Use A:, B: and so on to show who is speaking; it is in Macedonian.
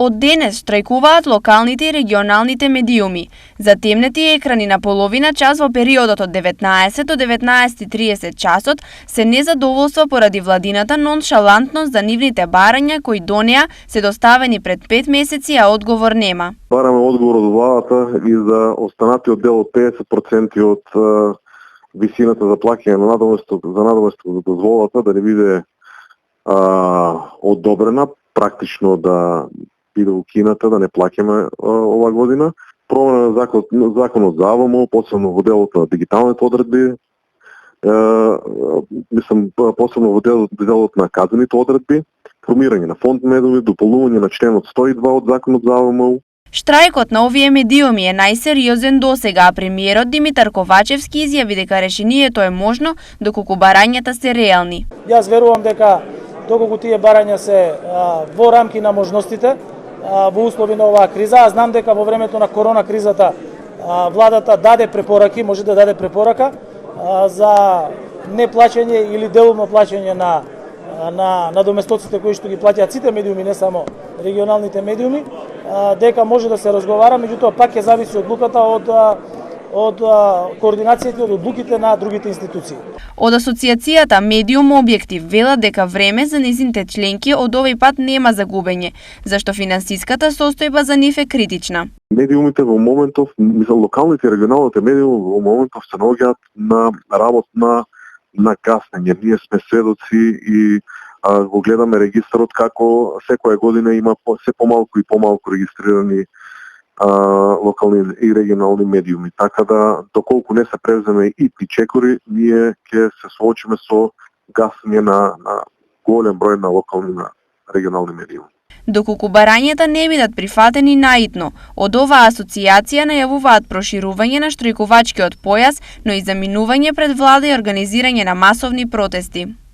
A: Од денес штрајкуваат локалните и регионалните медиуми. Затемнети екрани на половина час во периодот од 19 до 19:30 часот се незадоволство поради владината ноншалантност за нивните барања кои до неа се доставени пред 5 месеци, а одговор нема.
B: Бараме одговор од владата и за останатиот дел од 50% од висината за плаќање на надоместок за дозволата да не биде одобрена, практично да биде укината, да не плаќаме ова година. Промена на законот за АВМ, посебно во делот на дигиталните одредби, посебно во делот на казneните одредби, формирање на фонд медиуми, дополнување на членот 102 од законот за АВМ.
A: Штрајкот на овие медиуми е најсериозен досега, а премиерот Димитар Ковачевски изјави дека решението е можно доколку барањата се реални.
C: Јас верувам дека доколку тие барања се во рамки на можностите, во услови на оваа криза, а знам дека во времето на корона кризата владата даде препораки, може да даде препорака за неплаќање или делумно плаќање на надоместоците кои што ги плаќаат сите медиуми, не само регионалните медиуми, дека може да се разговара, меѓутоа пак ќе зависи одлуката од координацијата и од одлуките на другите институции.
A: Од Асоцијацијата Медиум Објектив велат дека време за низините членки од овој пат нема загубење, зашто финансиската состојба за нив е критична.
B: Медиумите во моментов, локалните и регионалните медиуми во моментов се наоѓаат на работна на каснење. Ние сме сведоци и го гледаме регистарот како секоја година има се помалку и помалку регистрирани локални и регионални медиуми. Така да, доколку не се превземе и чекори, ние ќе се соочиме со гасење на голем број на локални и регионални медиуми.
A: Доколку барањата не бидат прифатени наитно, од оваа асоцијација најавуваат проширување на штрајкувачкиот појас, но и заминување пред влада и организирање на масовни протести.